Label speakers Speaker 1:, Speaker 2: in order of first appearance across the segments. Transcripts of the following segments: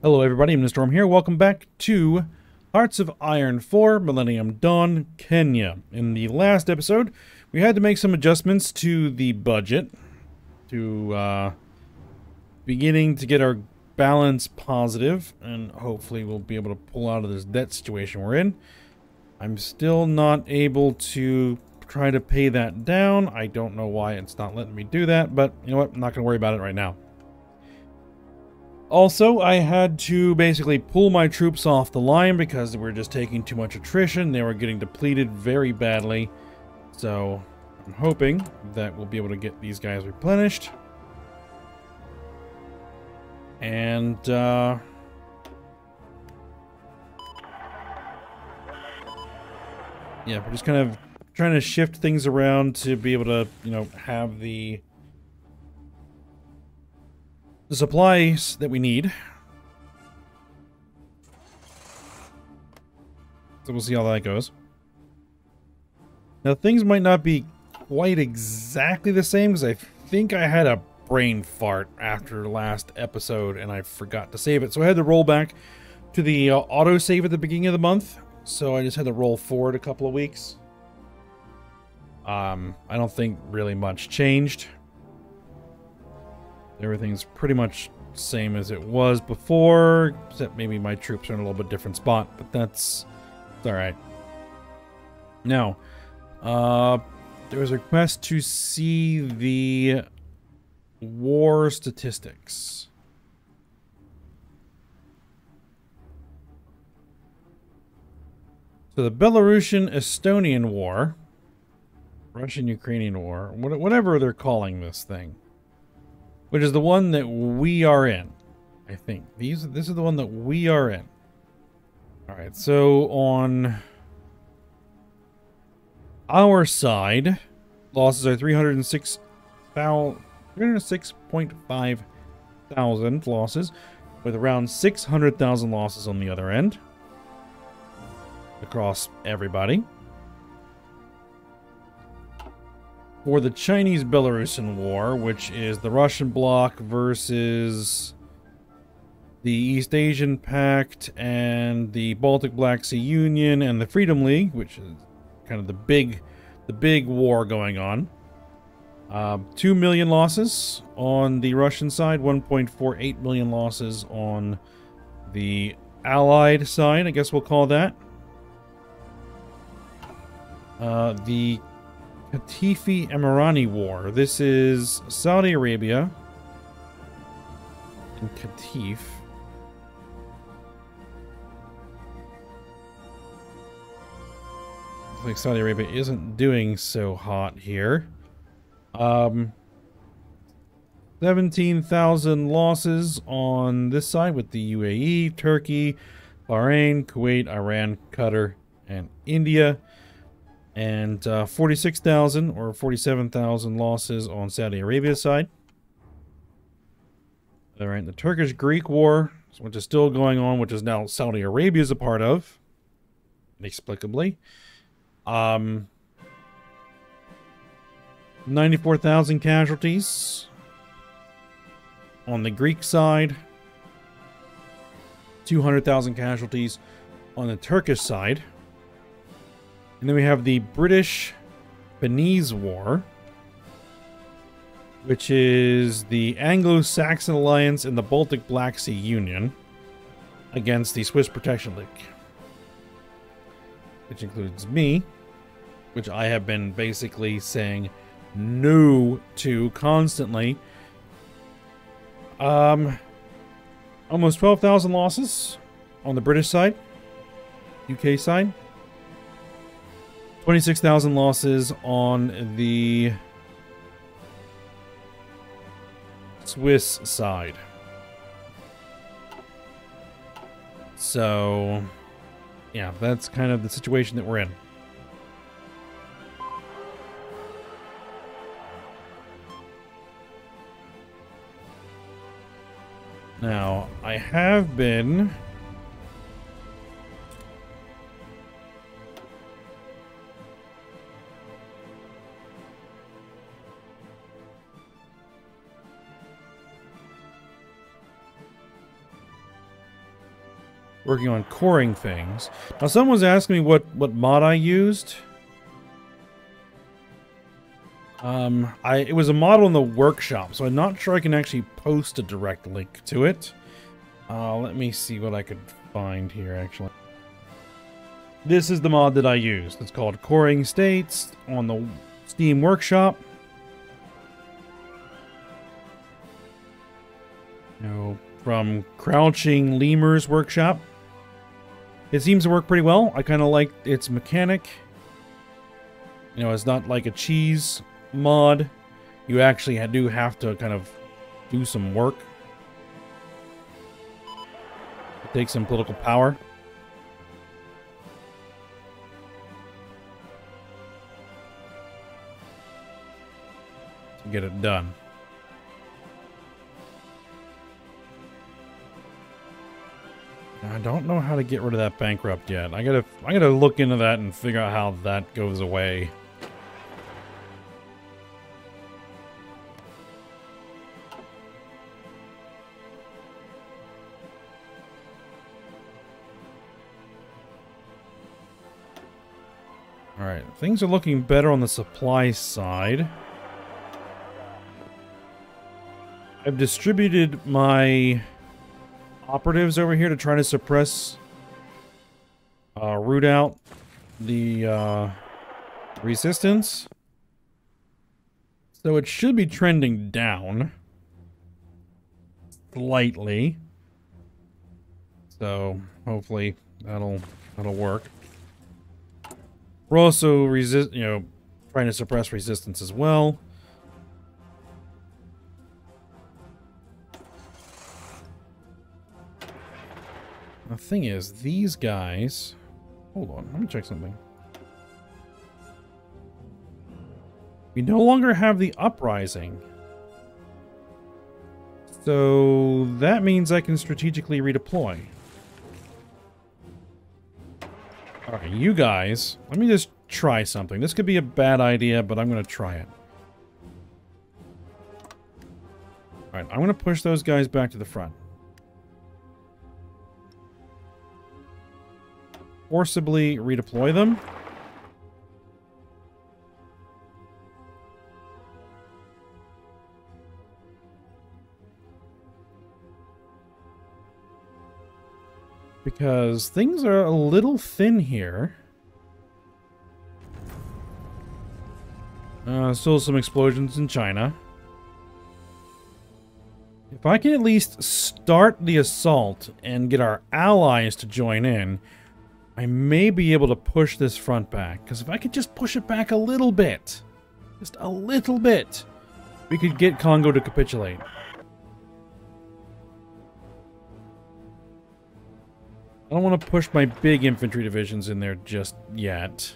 Speaker 1: Hello everybody, I'm Storm here. Welcome back to Hearts of Iron 4, Millennium Dawn, Kenya. In the last episode, we had to make some adjustments to the budget to beginning to get our balance positive, and hopefully we'll be able to pull out of this debt situation we're in. I'm still not able to try to pay that down. I don't know why it's not letting me do that, but you know what? I'm not going to worry about it right now. Also, I had to basically pull my troops off the line because we were just taking too much attrition. They were getting depleted very badly. So, I'm hoping that we'll be able to get these guys replenished. And, yeah, we're just kind of trying to shift things around to be able to, you know, have the supplies that we need. So we'll see how that goes. Now things might not be quite exactly the same because I think I had a brain fart after the last episode and I forgot to save it. So I had to roll back to the autosave at the beginning of the month. So I just had to roll forward a couple of weeks. I don't think really much changed. Everything's pretty much the same as it was before, except maybe my troops are in a little bit different spot, but that's alright. Now, there was a request to see the war statistics. So the Belarusian-Estonian War, Russian-Ukrainian War, whatever they're calling this thing, which is the one that we are in, I think. This is the one that we are in. Alright, so on our side, losses are 306.5 thousand losses, with around 600,000 losses on the other end. Across everybody. For the Chinese-Belarusian War, which is the Russian bloc versus the East Asian Pact and the Baltic Black Sea Union and the Freedom League, which is kind of the big war going on. 2 million losses on the Russian side, 1.48 million losses on the Allied side, I guess we'll call that. The Katifi-Emirani War. This is Saudi Arabia and Qatif. Looks like Saudi Arabia isn't doing so hot here. 17,000 losses on this side with the UAE, Turkey, Bahrain, Kuwait, Iran, Qatar, and India. And 46,000 or 47,000 losses on Saudi Arabia's side. All right, the Turkish-Greek War, which is still going on, which is now Saudi Arabia's a part of, inexplicably. 94,000 casualties on the Greek side. 200,000 casualties on the Turkish side. And then we have the British-Beninese War, which is the Anglo-Saxon Alliance and the Baltic Black Sea Union against the Swiss Protection League, which includes me, which I have been basically saying no to constantly. Almost 12,000 losses on the British side, UK side. 26,000 losses on the Swiss side. So, yeah, that's kind of the situation that we're in. Now, I have been working on coring things. Now, someone was asking me what mod I used. It was a model in the workshop, so I'm not sure I can actually post a direct link to it. Let me see what I could find here, actually. This is the mod that I used. It's called Coring States on the Steam Workshop. From Crouching Lemur's Workshop. It seems to work pretty well. I kind of like its mechanic. You know, it's not like a cheese mod. You actually do have to kind of do some work. It takes some political power. To get it done. I don't know how to get rid of that bankrupt yet. I gotta look into that and figure out how that goes away. Alright, things are looking better on the supply side. I've distributed my operatives over here to try to suppress, root out the resistance. So it should be trending down slightly. So hopefully that'll work. We're also trying to suppress resistance as well. The thing is, these guys... Hold on, let me check something. We no longer have the uprising. So that means I can strategically redeploy. Alright, you guys, let me just try something. This could be a bad idea, but I'm going to try it. Alright, I'm going to push those guys back to the front. Forcibly redeploy them. Because things are a little thin here. Still some explosions in China. If I can at least start the assault and get our allies to join in, I may be able to push this front back. Because if I could just push it back a little bit, just a little bit, we could get Congo to capitulate. I don't want to push my big infantry divisions in there just yet.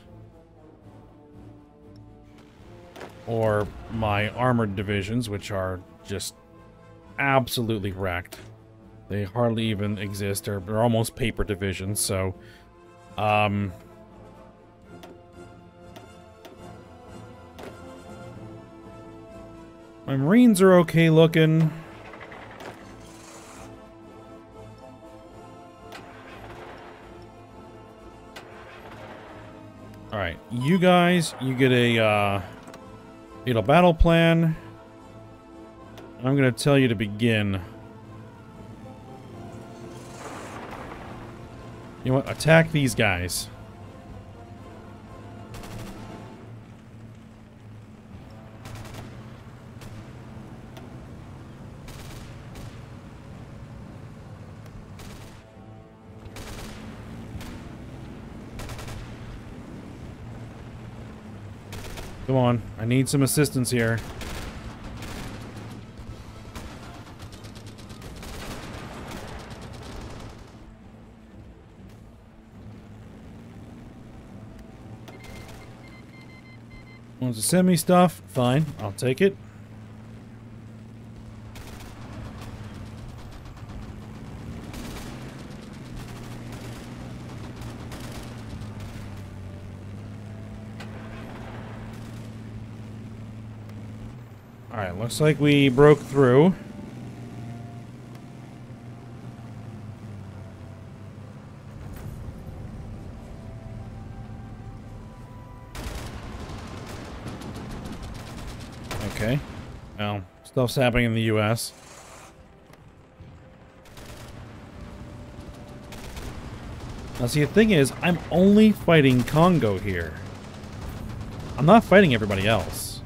Speaker 1: Or my armored divisions, which are just absolutely wrecked. They hardly even exist. They're almost paper divisions, so... my Marines are okay looking. Alright, you guys, you get a fatal battle plan. I'm going to tell you to begin. You know what? Attack these guys. Come on, I need some assistance here. Wants to send me stuff? Fine, I'll take it. Alright, looks like we broke through. Okay. Well, stuff's happening in the U.S. Now, see, the thing is, I'm only fighting Congo here. I'm not fighting everybody else.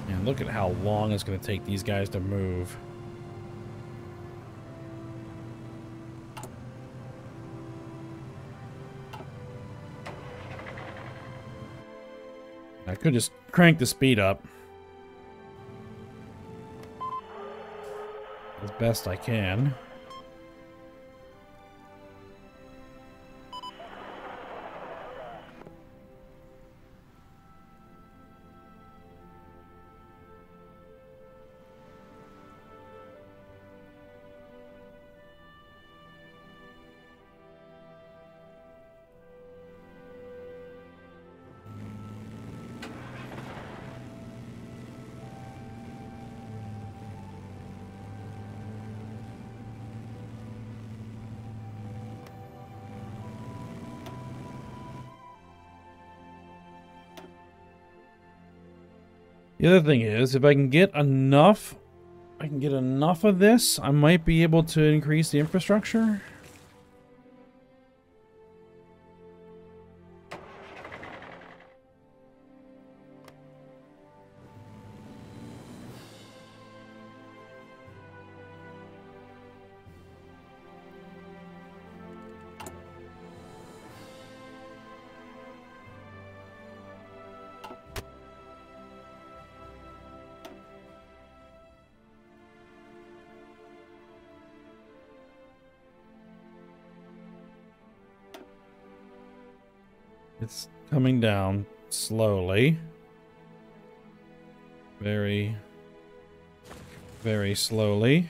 Speaker 1: And look at how long it's going to take these guys to move. I could just crank the speed up as best I can. The other thing is, if I can get enough of this, I might be able to increase the infrastructure. It's coming down slowly. Very, very slowly.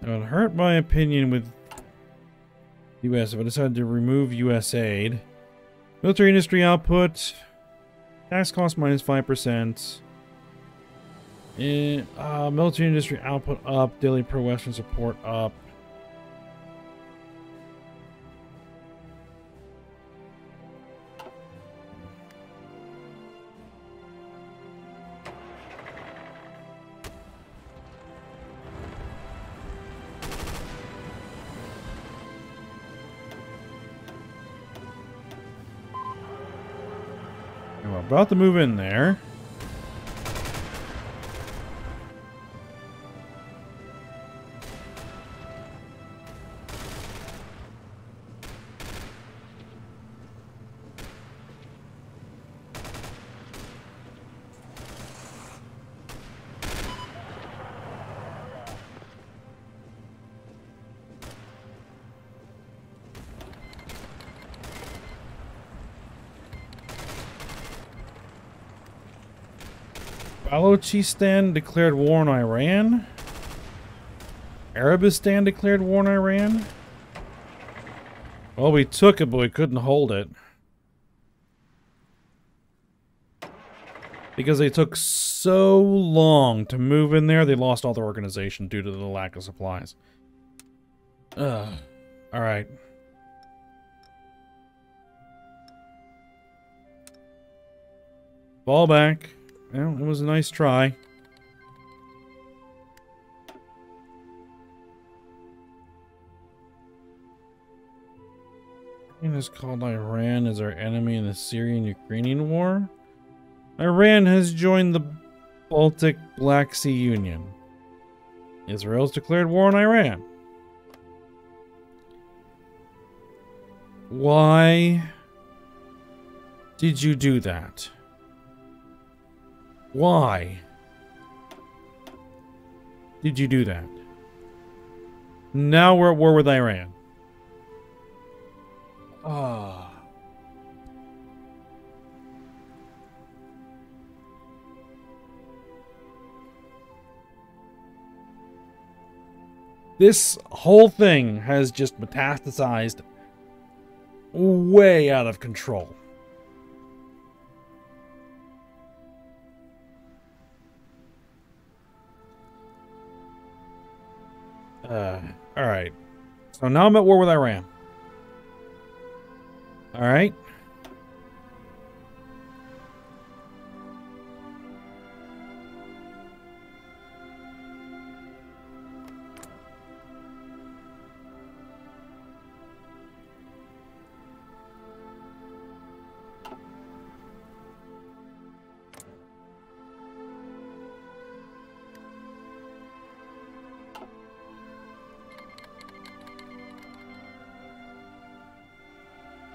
Speaker 1: It would hurt my opinion with U.S. if I decided to remove U.S. aid. Military industry output. Tax cost minus 5%. Military industry output up. Daily pro-Western support up. We're about to move in there. Balochistan declared war on Iran. Arabistan declared war on Iran. Well, we took it, but we couldn't hold it. Because they took so long to move in there, they lost all their organization due to the lack of supplies. Alright. Fall back. Well, it was a nice try. It is called Iran as our enemy in the Syrian-Ukrainian war. Iran has joined the Baltic Black Sea Union. Israel's declared war on Iran. Why did you do that? Why did you do that? Now we're at war with Iran. Ah. Oh. This whole thing has just metastasized way out of control. Alright. So now I'm at war with Iran. Alright.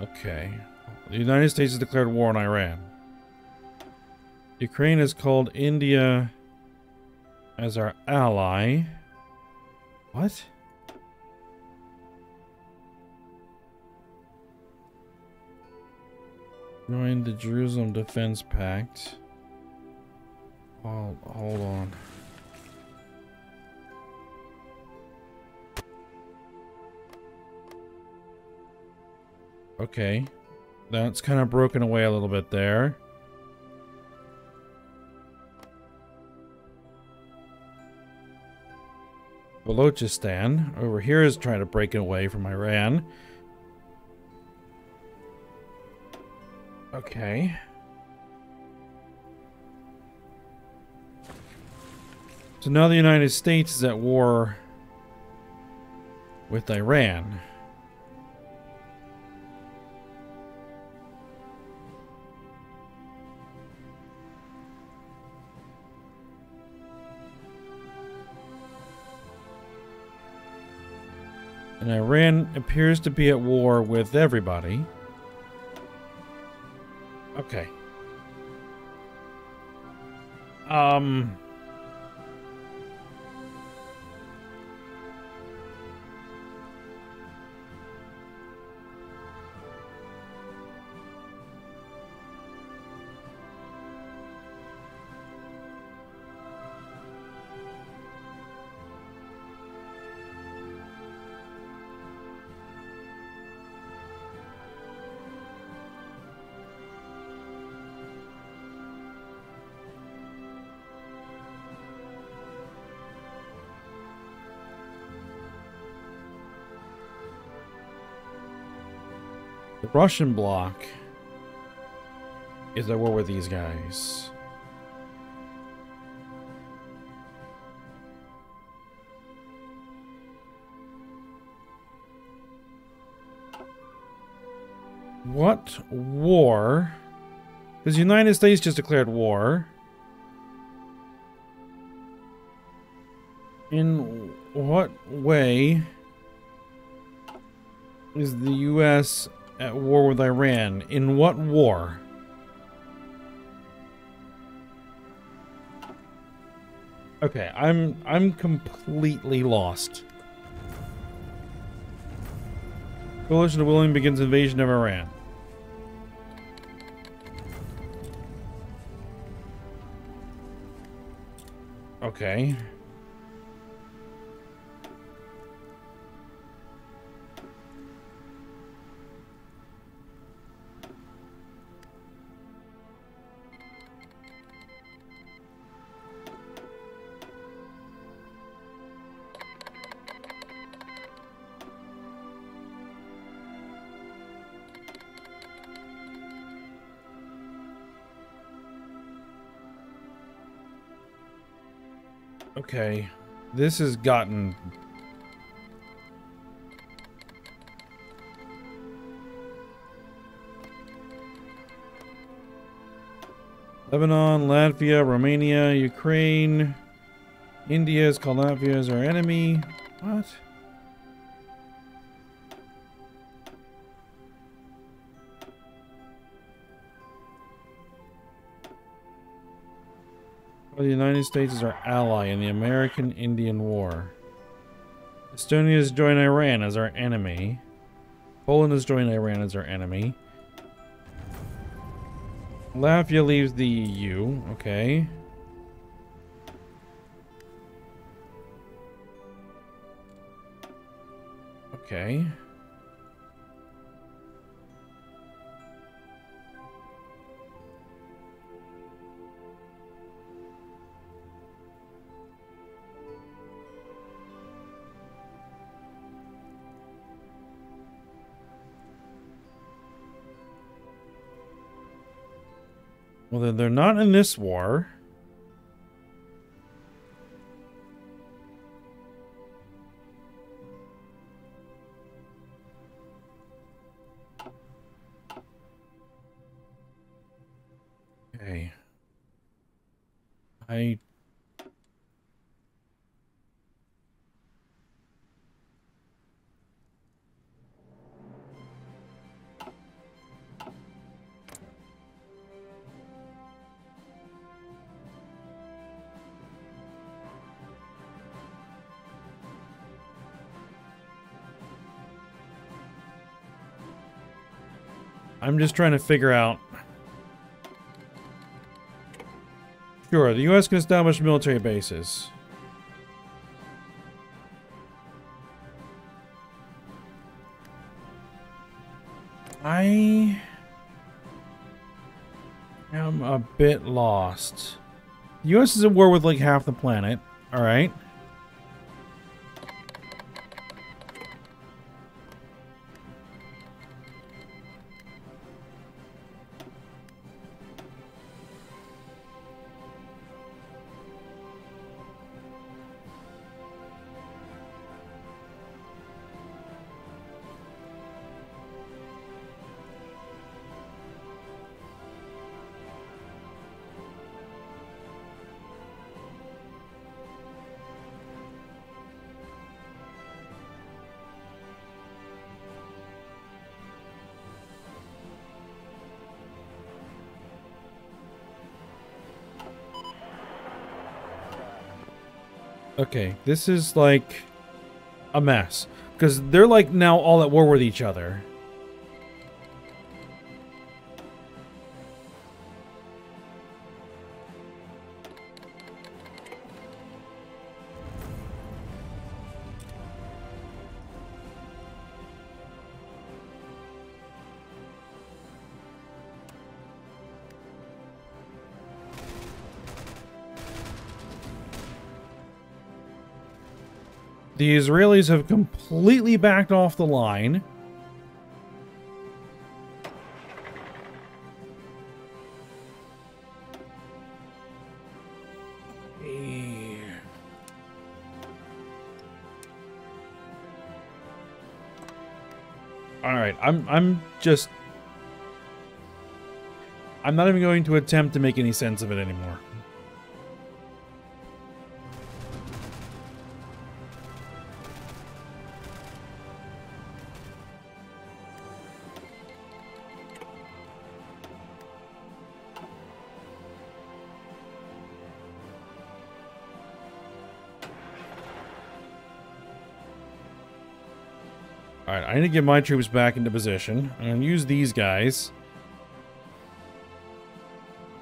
Speaker 1: Okay. The United States has declared war on Iran. Ukraine has called India as our ally. What? Joined the Jerusalem Defense Pact. Oh, hold on. Okay. That's kind of broken away a little bit there. Balochistan over here is trying to break away from Iran. Okay. So now the United States is at war with Iran. And Iran appears to be at war with everybody. Okay. The Russian bloc is at war with these guys. What war? Because the United States just declared war. In what way is the U.S. at war with Iran? In what war? Okay, I'm completely lost. Coalition of Willing begins invasion of Iran. Okay. Okay, this has gotten... Lebanon, Latvia, Romania, Ukraine, India is called Latvia as our enemy. What? The United States is our ally in the American-Indian War. Estonia has joined Iran as our enemy. Poland has joined Iran as our enemy. Latvia leaves the EU. Okay. Okay. Well, then they're not in this war. Okay. I'm just trying to figure out. Sure, the U.S. can establish military bases. I am a bit lost. The U.S. is at war with like half the planet. All right. Okay, this is like a mess. Because they're like now all at war with each other. The Israelis have completely backed off the line. All right, I'm not even going to attempt to make any sense of it anymore. Alright, I need to get my troops back into position. I'm going to use these guys.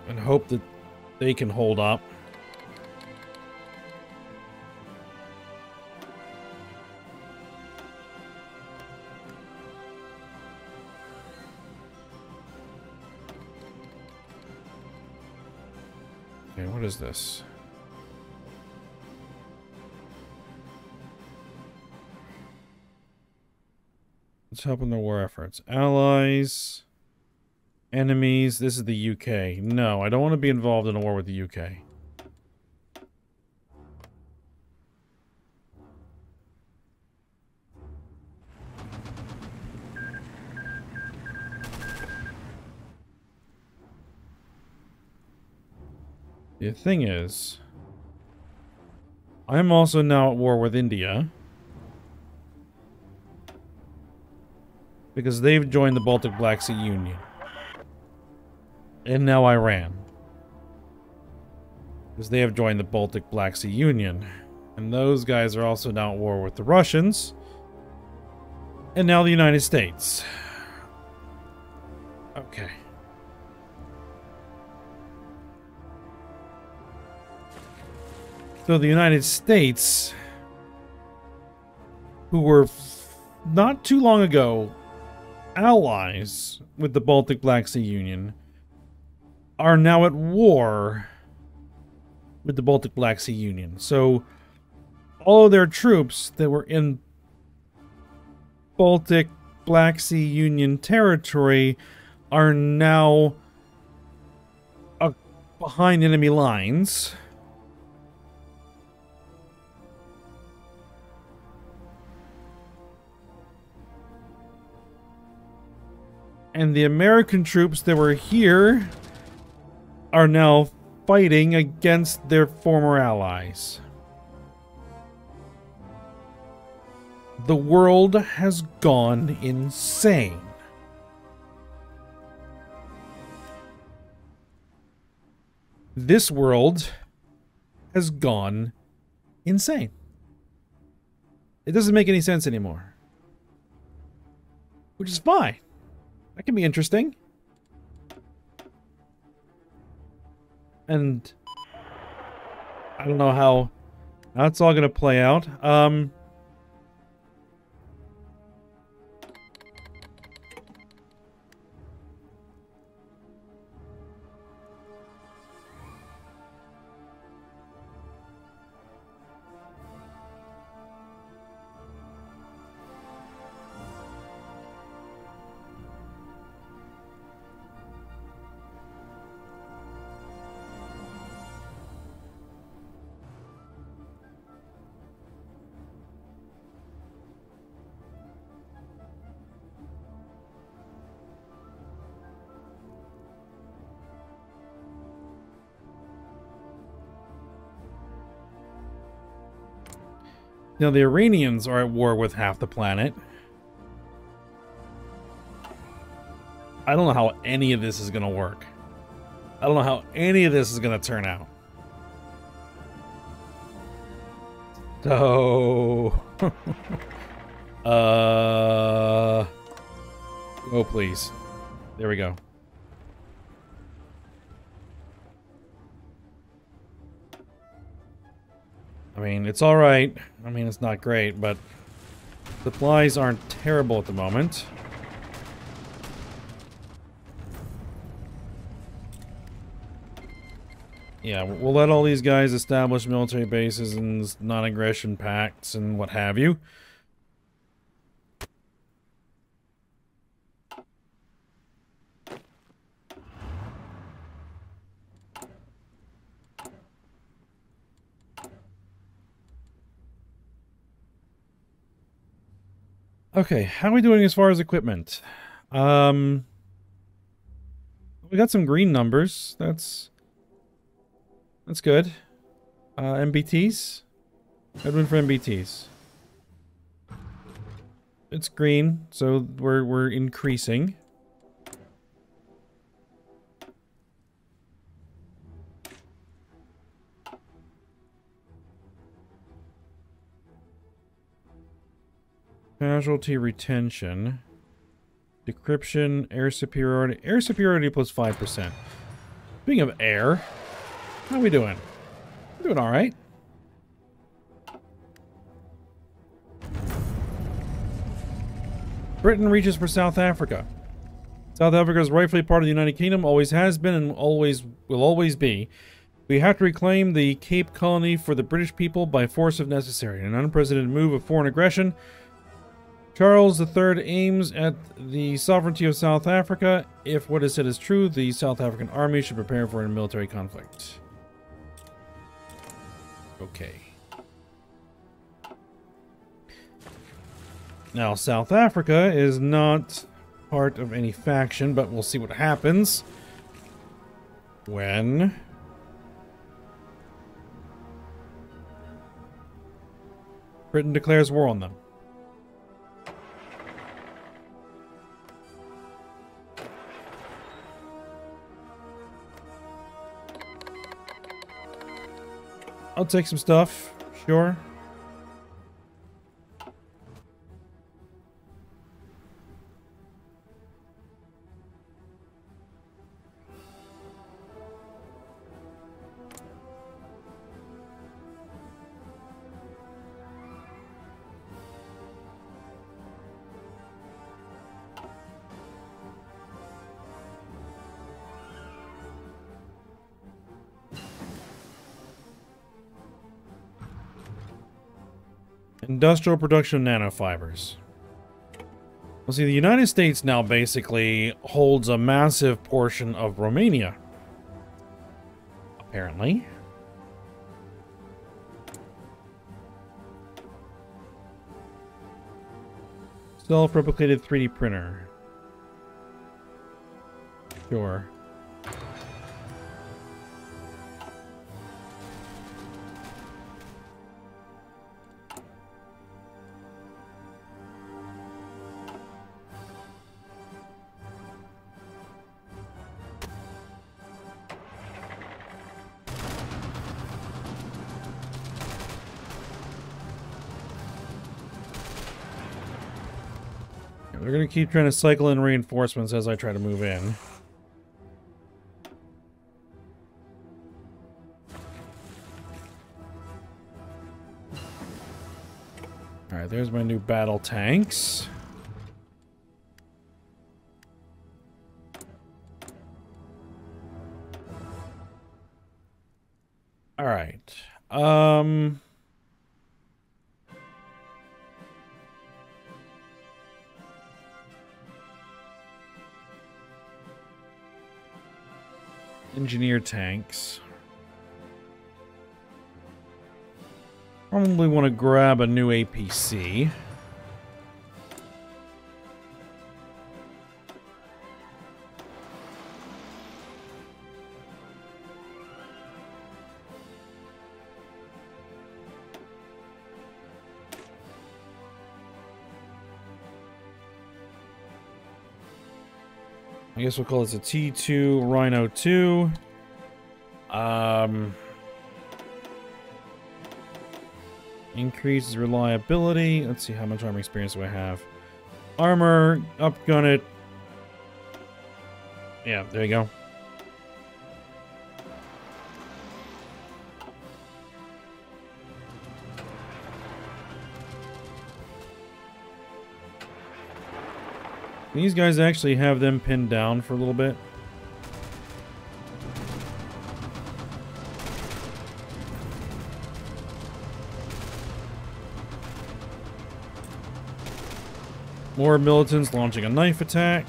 Speaker 1: And hope that they can hold up. Okay, what is this? Let's help in the war efforts. Allies. Enemies. This is the UK. No, I don't want to be involved in a war with the UK. The thing is, I'm also now at war with India. Because they've joined the Baltic Black Sea Union. And now Iran. Because they have joined the Baltic Black Sea Union. And those guys are also now at war with the Russians. And now the United States. Okay. So the United States, who were not too long ago, allies with the Baltic Black Sea Union are now at war with the Baltic Black Sea Union. So all of their troops that were in Baltic Black Sea Union territory are now behind enemy lines. And the American troops that were here are now fighting against their former allies. The world has gone insane. This world has gone insane. It doesn't make any sense anymore. Which is fine. That can be interesting. And I don't know how that's all going to play out. Now, the Iranians are at war with half the planet. I don't know how any of this is going to work. I don't know how any of this is going to turn out. So... oh, please. There we go. I mean, it's alright. I mean, it's not great, but supplies aren't terrible at the moment. Yeah, we'll let all these guys establish military bases and non-aggression pacts and what have you. Okay, how are we doing as far as equipment? We got some green numbers. That's good. MBTs? Edwin for MBTs. It's green, so we're increasing. Casualty retention. Decryption, air superiority. Air superiority plus 5%. Speaking of air, how are we doing? We're doing alright. Britain reaches for South Africa. South Africa is rightfully part of the United Kingdom, always has been and always will always be. We have to reclaim the Cape Colony for the British people by force if necessary. In an unprecedented move of foreign aggression, Charles III aims at the sovereignty of South Africa. If what is said is true, the South African army should prepare for a military conflict. Okay. Now, South Africa is not part of any faction, but we'll see what happens when Britain declares war on them. I'll take some stuff, sure. Industrial production of nanofibers. Well, see, the United States now basically holds a massive portion of Romania. Apparently. Self-replicated 3D printer. Sure. We're going to keep trying to cycle in reinforcements as I try to move in. Alright, there's my new battle tanks. Alright. Engineer tanks. Probably want to grab a new APC. I guess we'll call this a T2 Rhino 2. Increases reliability. Let's see how much armor experience do I have. Armor, upgun it. Yeah, there you go. These guys actually have them pinned down for a little bit. More militants launching a knife attack.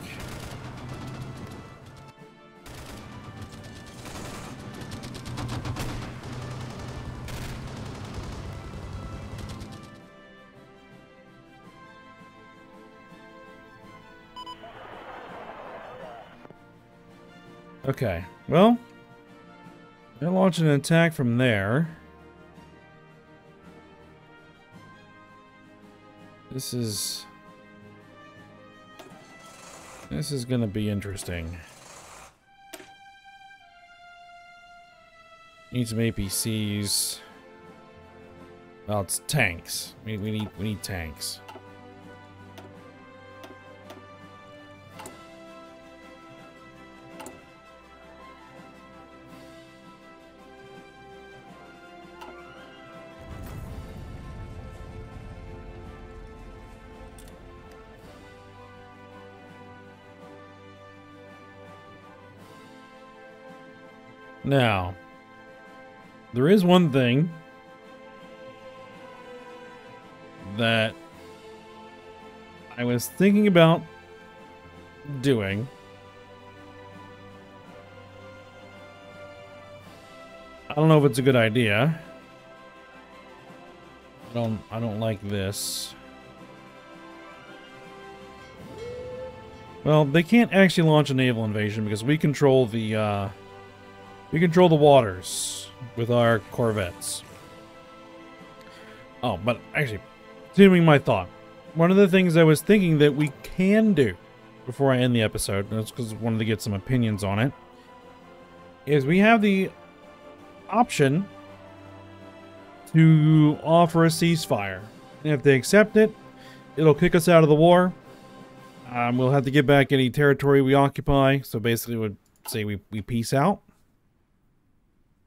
Speaker 1: Okay, well, they're launching an attack from there. This is gonna be interesting. Need some APCs. Well, it's tanks. We need tanks. Now, there is one thing that I was thinking about doing. I don't know if it's a good idea. I don't like this. Well, they can't actually launch a naval invasion because we control the waters with our corvettes. Oh, but actually, continuing my thought. One of the things I was thinking that we can do before I end the episode, and that's because I wanted to get some opinions on it, is we have the option to offer a ceasefire. And if they accept it, it'll kick us out of the war. We'll have to give back any territory we occupy. So basically, it would say we peace out.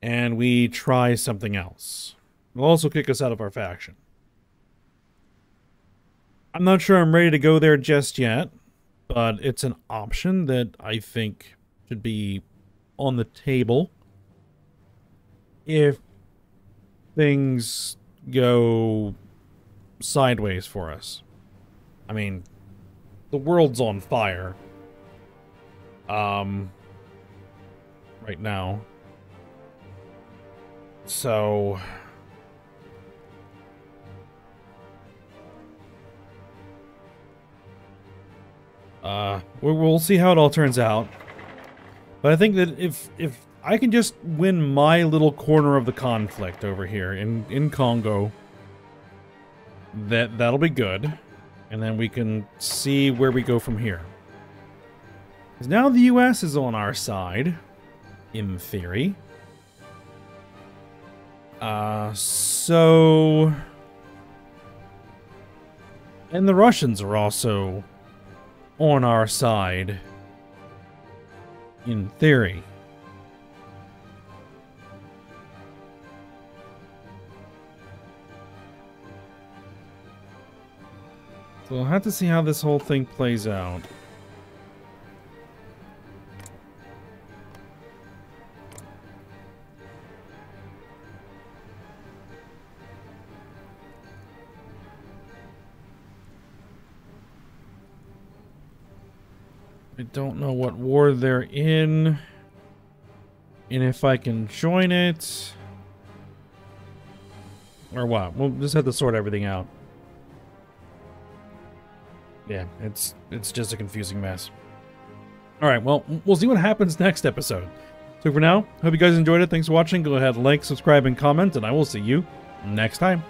Speaker 1: And we try something else. It'll also kick us out of our faction. I'm not sure I'm ready to go there just yet, but it's an option that I think should be on the table if things go sideways for us. I mean, the world's on fire. Right now. So... we'll see how it all turns out. But I think that if I can just win my little corner of the conflict over here in Congo, that'll be good. And then we can see where we go from here. Because now the US is on our side, in theory. So... And the Russians are also on our side, in theory. So we'll have to see how this whole thing plays out. I don't know what war they're in, and if I can join it, or what. We'll just have to sort everything out. Yeah, it's just a confusing mess. Alright, well, we'll see what happens next episode. So for now, hope you guys enjoyed it. Thanks for watching. Go ahead, like, subscribe, and comment, and I will see you next time.